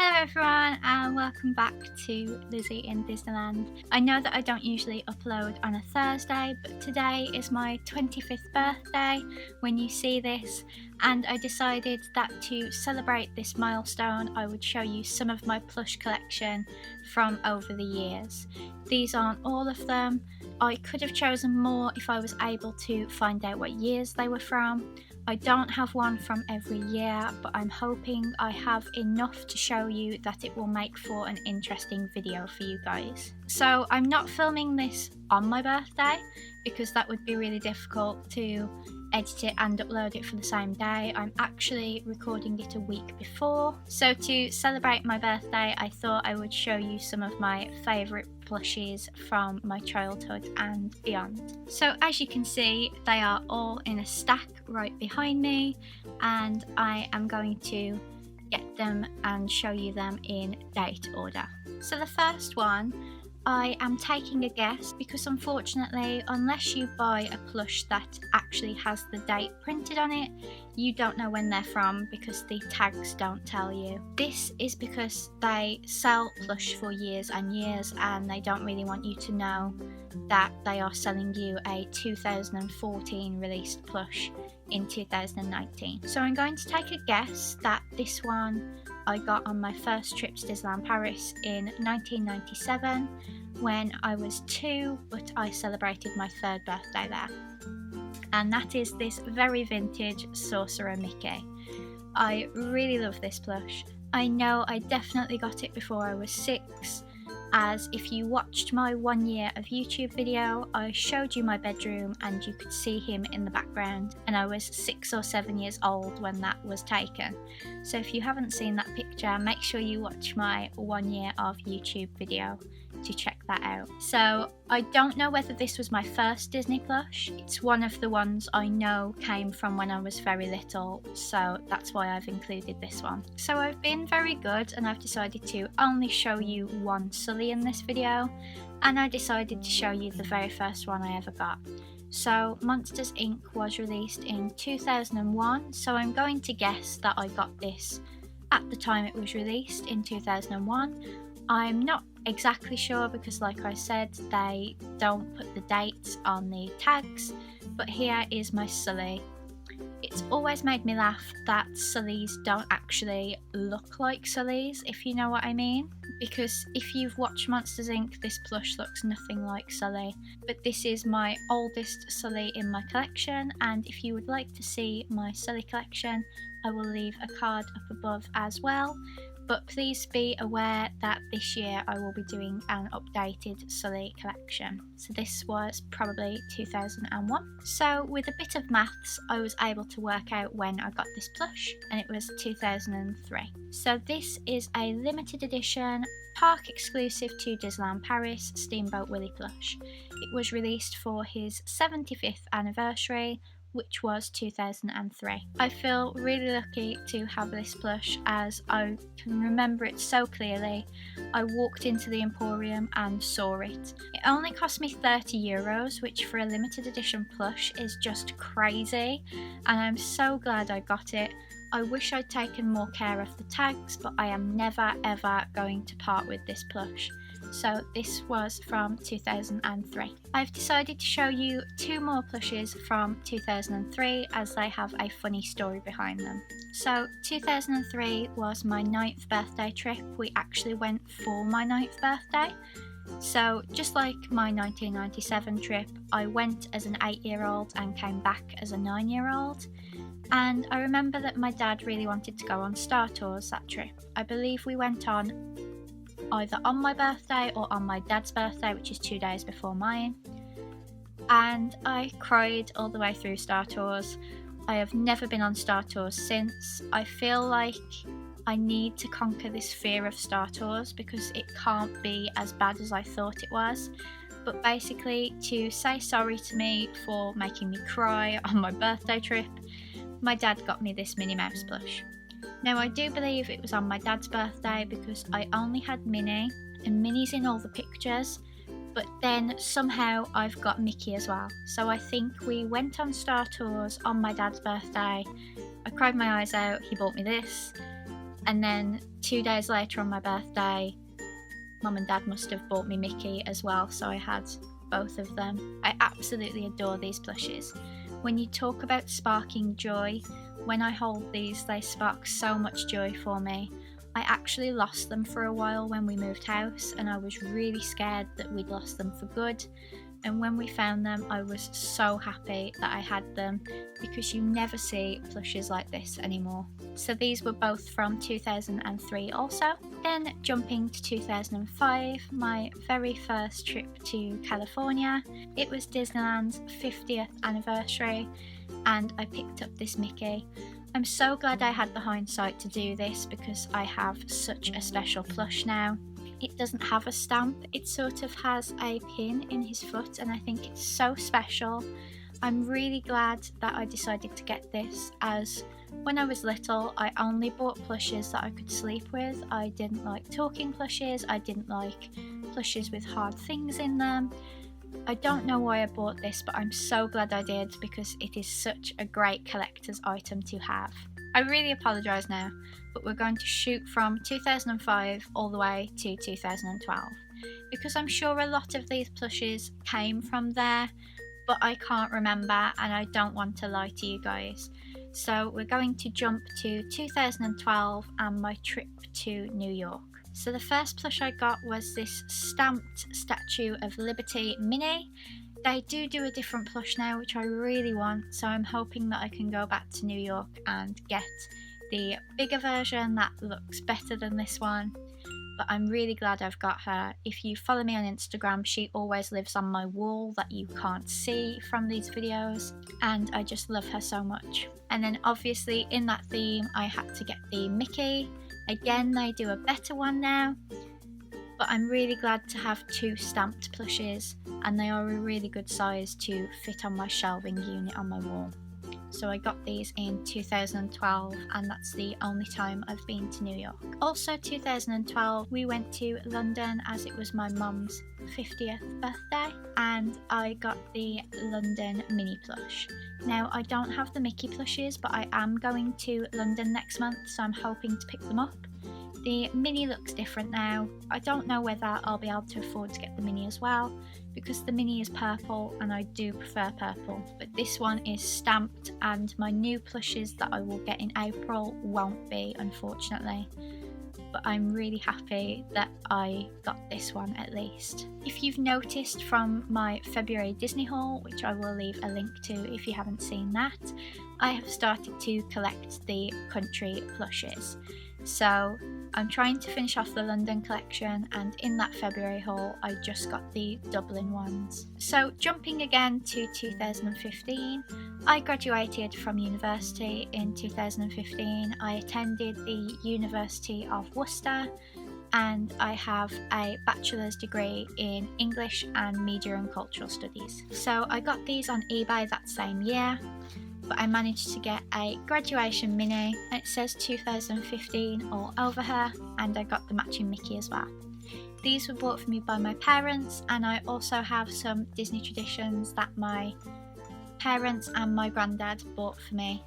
Hello everyone and welcome back to Lizzie in Disneyland. I know that I don't usually upload on a Thursday, but today is my 25th birthday when you see this, and I decided that to celebrate this milestone I would show you some of my plush collection from over the years. These aren't all of them. I could have chosen more if I was able to find out what years they were from. I don't have one from every year, but I'm hoping I have enough to show you that it will make for an interesting video for you guys. So I'm not filming this on my birthday because that would be really difficult to edit it and upload it for the same day. I'm actually recording it a week before. So to celebrate my birthday, I thought I would show you some of my favourite plushies from my childhood and beyond. So as you can see, they are all in a stack right behind me, and I am going to get them and show you them in date order. So the first one, I am taking a guess because unfortunately, unless you buy a plush that actually has the date printed on it, you don't know when they're from because the tags don't tell you. This is because they sell plush for years and years and they don't really want you to know that they are selling you a 2014 released plush in 2019. So I'm going to take a guess that this one I got on my first trip to Disneyland Paris in 1997 when I was 2, but I celebrated my 3rd birthday there. And that is this very vintage Sorcerer Mickey. I really love this plush. I know I definitely got it before I was 6, as if you watched my 1 year of YouTube video, I showed you my bedroom and you could see him in the background, and I was 6 or 7 years old when that was taken. So if you haven't seen that picture, make sure you watch my 1 year of YouTube video to check that out. So I don't know whether this was my first Disney plush. It's one of the ones I know came from when I was very little, so that's why I've included this one. So I've been very good and I've decided to only show you one Sully in this video, and I decided to show you the very first one I ever got. So Monsters Inc. was released in 2001, so I'm going to guess that I got this at the time it was released in 2001. I'm not exactly sure because, like I said, they don't put the dates on the tags, but here is my Sully. It's always made me laugh that Sullys don't actually look like Sullys, if you know what I mean, because if you've watched Monsters Inc., this plush looks nothing like Sully, but this is my oldest Sully in my collection, and if you would like to see my Sully collection, I will leave a card up above as well. But please be aware that this year I will be doing an updated Sully collection. So this was probably 2001. So with a bit of maths, I was able to work out when I got this plush, and it was 2003. So this is a limited edition, park exclusive to Disneyland Paris Steamboat Willie plush. It was released for his 75th anniversary, which was 2003. I feel really lucky to have this plush as I can remember it so clearly. I walked into the Emporium and saw it. It only cost me 30 euros, which for a limited edition plush is just crazy, and I'm so glad I got it. I wish I'd taken more care of the tags, but I am never ever going to part with this plush. So this was from 2003. I've decided to show you 2 more plushes from 2003 as they have a funny story behind them. So 2003 was my 9th birthday trip. We actually went for my 9th birthday. So just like my 1997 trip, I went as an 8-year-old and came back as a 9-year-old. And I remember that my dad really wanted to go on Star Tours that trip. I believe we went on either on my birthday or on my dad's birthday, which is 2 days before mine. And I cried all the way through Star Tours. I have never been on Star Tours since. I feel like I need to conquer this fear of Star Tours because it can't be as bad as I thought it was. But basically, to say sorry to me for making me cry on my birthday trip, my dad got me this Minnie Mouse plush. Now I do believe it was on my dad's birthday because I only had Minnie, and Minnie's in all the pictures, but then somehow I've got Mickey as well. So I think we went on Star Tours on my dad's birthday. I cried my eyes out, he bought me this, and then 2 days later on my birthday, Mum and Dad must have bought me Mickey as well, so I had both of them. I absolutely adore these plushes. When you talk about sparking joy, when I hold these, they spark so much joy for me. I actually lost them for a while when we moved house, and I was really scared that we'd lost them for good. And when we found them, I was so happy that I had them, because you never see plushes like this anymore. So these were both from 2003 also. Then jumping to 2005, my very first trip to California. It was Disneyland's 50th anniversary, and I picked up this Mickey. I'm so glad I had the hindsight to do this, because I have such a special plush now. It doesn't have a stamp, it sort of has a pin in his foot, and I think it's so special. I'm really glad that I decided to get this, as when I was little I only bought plushes that I could sleep with. I didn't like talking plushes, I didn't like plushes with hard things in them. I don't know why I bought this, but I'm so glad I did, because it is such a great collector's item to have. I really apologise now, but we're going to shoot from 2005 all the way to 2012, because I'm sure a lot of these plushes came from there, but I can't remember and I don't want to lie to you guys. So we're going to jump to 2012 and my trip to New York. So the first plush I got was this stamped Statue of Liberty mini. They do a different plush now, which I really want, so I'm hoping that I can go back to New York and get the bigger version that looks better than this one. But I'm really glad I've got her. If you follow me on Instagram, she always lives on my wall that you can't see from these videos, and I just love her so much. And then obviously in that theme I had to get the Mickey. Again, they do a better one now, but I'm really glad to have 2 stamped plushes, and they are a really good size to fit on my shelving unit on my wall. So I got these in 2012, and that's the only time I've been to New York. Also 2012 we went to London, as it was my mum's 50th birthday, and I got the London mini plush. Now I don't have the Mickey plushes, but I am going to London next month, so I'm hoping to pick them up. The mini looks different now. I don't know whether I'll be able to afford to get the mini as well, because the mini is purple and I do prefer purple, but this one is stamped, and my new plushes that I will get in April won't be, unfortunately. But I'm really happy that I got this one at least. If you've noticed from my February Disney haul, which I will leave a link to if you haven't seen that, I have started to collect the country plushes. So I'm trying to finish off the London collection, and in that February haul I just got the Dublin ones. So jumping again to 2015, I graduated from university in 2015. I attended the University of Worcester, and I have a bachelor's degree in English and Media and Cultural Studies. So I got these on eBay that same year, but I managed to get a graduation mini, and it says 2015 all over her, and I got the matching Mickey as well. These were bought for me by my parents, and I also have some Disney traditions that my parents and my granddad bought for me,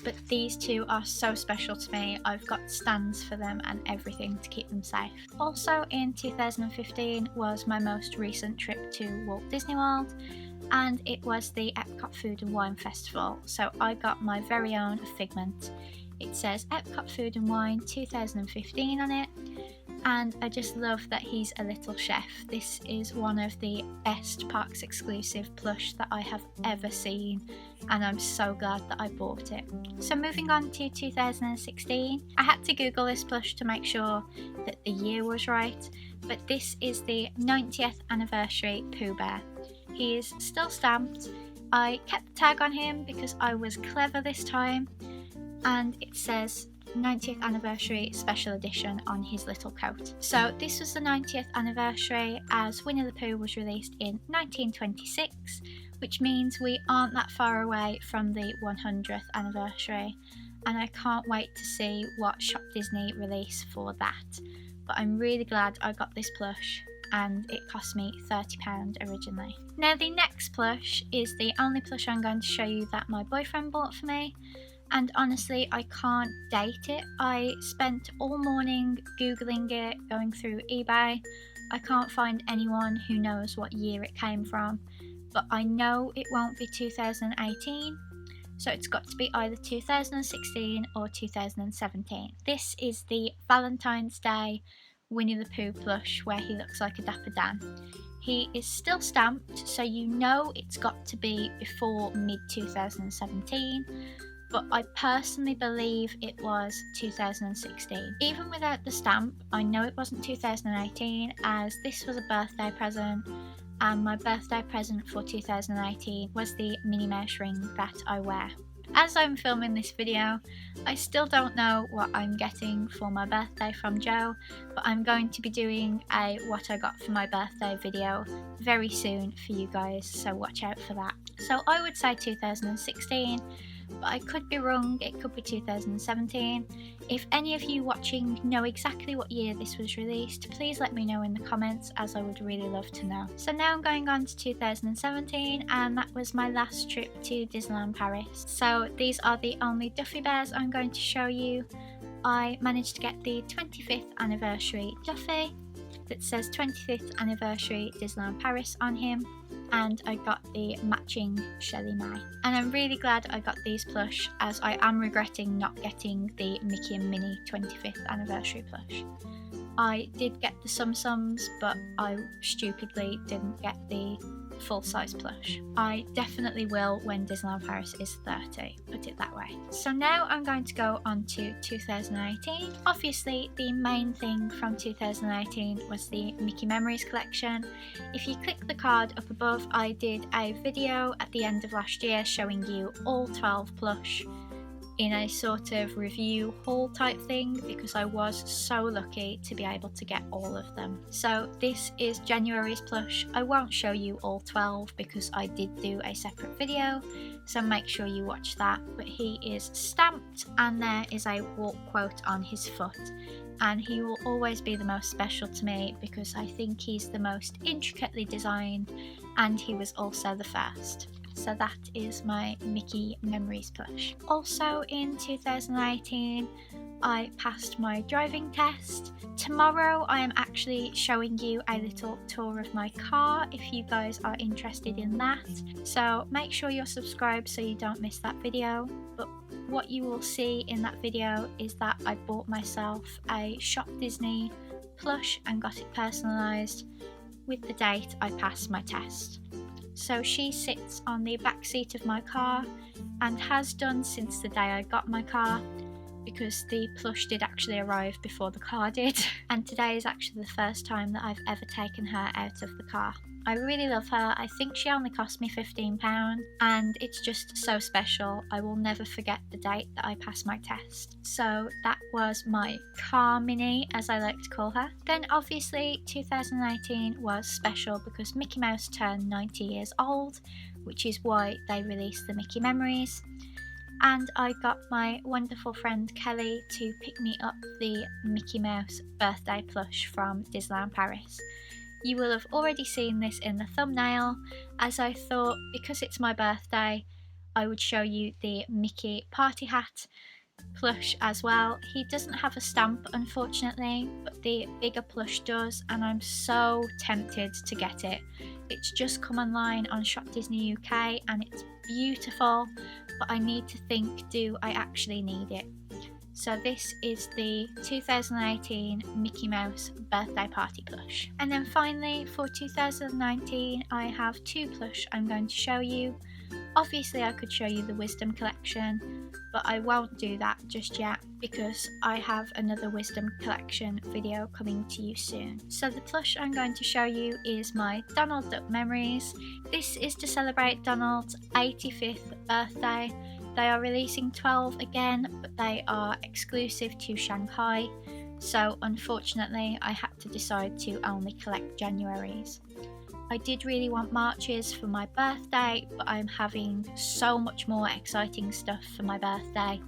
but these 2 are so special to me. I've got stands for them and everything to keep them safe. Also in 2015 was my most recent trip to Walt Disney World, and it was the Epcot Food and Wine Festival, so I got my very own Figment. It says Epcot Food and Wine 2015 on it, and I just love that he's a little chef. This is one of the best Parks exclusive plush that I have ever seen, and I'm so glad that I bought it. So moving on to 2016, I had to Google this plush to make sure that the year was right, but this is the 90th anniversary Pooh Bear. He is still stamped. I kept the tag on him because I was clever this time, and it says 90th anniversary special edition on his little coat. So this was the 90th anniversary, as Winnie the Pooh was released in 1926, which means we aren't that far away from the 100th anniversary, and I can't wait to see what Shop Disney release for that. But I'm really glad I got this plush, and it cost me £30 originally. Now the next plush is the only plush I'm going to show you that my boyfriend bought for me, and honestly I can't date it. I spent all morning googling it, going through eBay. I can't find anyone who knows what year it came from, but I know it won't be 2018, so it's got to be either 2016 or 2017. This is the Valentine's Day Winnie the Pooh plush where he looks like a Dapper Dan. He is still stamped, so you know it's got to be before mid 2017, but I personally believe it was 2016. Even without the stamp, I know it wasn't 2018, as this was a birthday present, and my birthday present for 2018 was the Minnie Mouse ring that I wear. As I'm filming this video, I still don't know what I'm getting for my birthday from Joe, but I'm going to be doing a what I got for my birthday video very soon for you guys, so watch out for that. So I would say 2016, but I could be wrong, it could be 2017. If any of you watching know exactly what year this was released, please let me know in the comments, as I would really love to know. So now I'm going on to 2017, and that was my last trip to Disneyland Paris. So these are the only Duffy Bears I'm going to show you. I managed to get the 25th anniversary Duffy that says 25th anniversary Disneyland Paris on him, and I got the matching Shelly May. And I'm really glad I got these plush, as I am regretting not getting the Mickey and Minnie 25th anniversary plush. I did get the Tsum Tsums, but I stupidly didn't get the full-size plush. I definitely will when Disneyland Paris is 30, put it that way. So now I'm going to go on to 2018. Obviously the main thing from 2018 was the Mickey Memories collection. If you click the card up above, I did a video at the end of last year showing you all 12 plush in a sort of review haul type thing, because I was so lucky to be able to get all of them. So this is January's plush. I won't show you all 12 because I did do a separate video, so make sure you watch that. But he is stamped, and there is a walk quote on his foot, and he will always be the most special to me because I think he's the most intricately designed, and he was also the first. So that is my Mickey Memories plush. Also in 2018, I passed my driving test. Tomorrow I am actually showing you a little tour of my car if you guys are interested in that. So make sure you're subscribed so you don't miss that video. But what you will see in that video is that I bought myself a Shop Disney plush and got it personalised with the date I passed my test. So she sits on the back seat of my car, and has done since the day I got my car, because the plush did actually arrive before the car did. And today is actually the first time that I've ever taken her out of the car. I really love her. I think she only cost me £15, and it's just so special. I will never forget the date that I passed my test. So that was my car Minnie, as I like to call her. Then obviously 2019 was special because Mickey Mouse turned 90 years old, which is why they released the Mickey Memories. And I got my wonderful friend Kelly to pick me up the Mickey Mouse birthday plush from Disneyland Paris. You will have already seen this in the thumbnail, as I thought because it's my birthday I would show you the Mickey party hat plush as well. He doesn't have a stamp unfortunately, but the bigger plush does, and I'm so tempted to get it. It's just come online on Shop Disney UK and it's beautiful, but I need to think, do I actually need it? So this is the 2018 Mickey Mouse birthday party plush. And then finally for 2019 I have two plush I'm going to show you. Obviously I could show you the Wisdom collection, but I won't do that just yet because I have another Wisdom collection video coming to you soon. So the plush I'm going to show you is my Donald Duck Memories. This is to celebrate Donald's 85th birthday. They are releasing 12 again, but they are exclusive to Shanghai, so unfortunately I had to decide to only collect January's. I did really want Marches for my birthday, but I'm having so much more exciting stuff for my birthday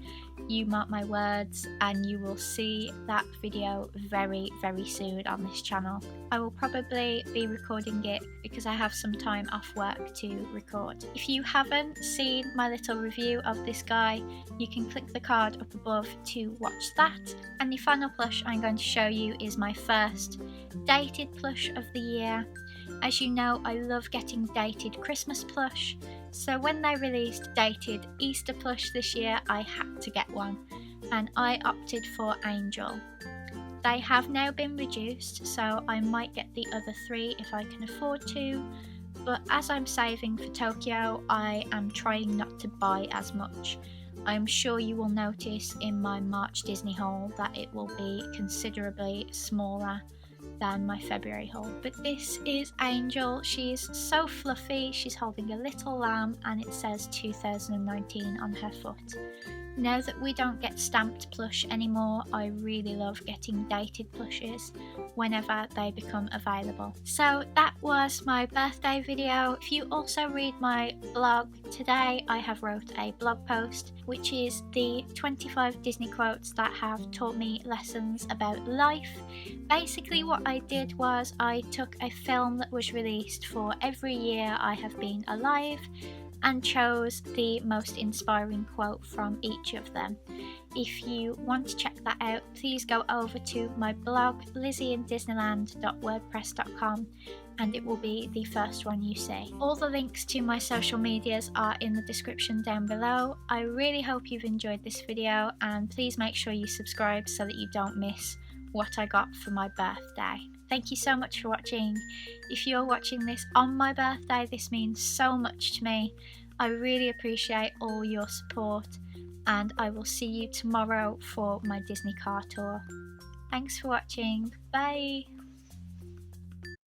You mark my words, and you will see that video very, very soon on this channel. I will probably be recording it because I have some time off work to record. If you haven't seen my little review of this guy, you can click the card up above to watch that. And the final plush I'm going to show you is my first dated plush of the year. As you know, I love getting dated Christmas plush, so when they released dated Easter plush this year, I had to get one, and I opted for Angel. They have now been reduced, so I might get the other 3 if I can afford to, but as I'm saving for Tokyo, I am trying not to buy as much. I'm sure you will notice in my March Disney haul that it will be considerably smaller than my February haul. But this is Angel. She's so fluffy. She's holding a little lamb and it says 2019 on her foot. Now that we don't get stamped plush anymore, I really love getting dated plushes whenever they become available. So that was my birthday video. If you also read my blog, today I have wrote a blog post which is the 25 Disney quotes that have taught me lessons about life. Basically what I did was I took a film that was released for every year I have been alive and chose the most inspiring quote from each of them. If you want to check that out, please go over to my blog lizzieindisneyland.wordpress.com and it will be the first one you see. All the links to my social medias are in the description down below. I really hope you've enjoyed this video, and please make sure you subscribe so that you don't miss what I got for my birthday. Thank you so much for watching. If you're watching this on my birthday, this means so much to me. I really appreciate all your support, and I will see you tomorrow for my Disney car tour. Thanks for watching. Bye!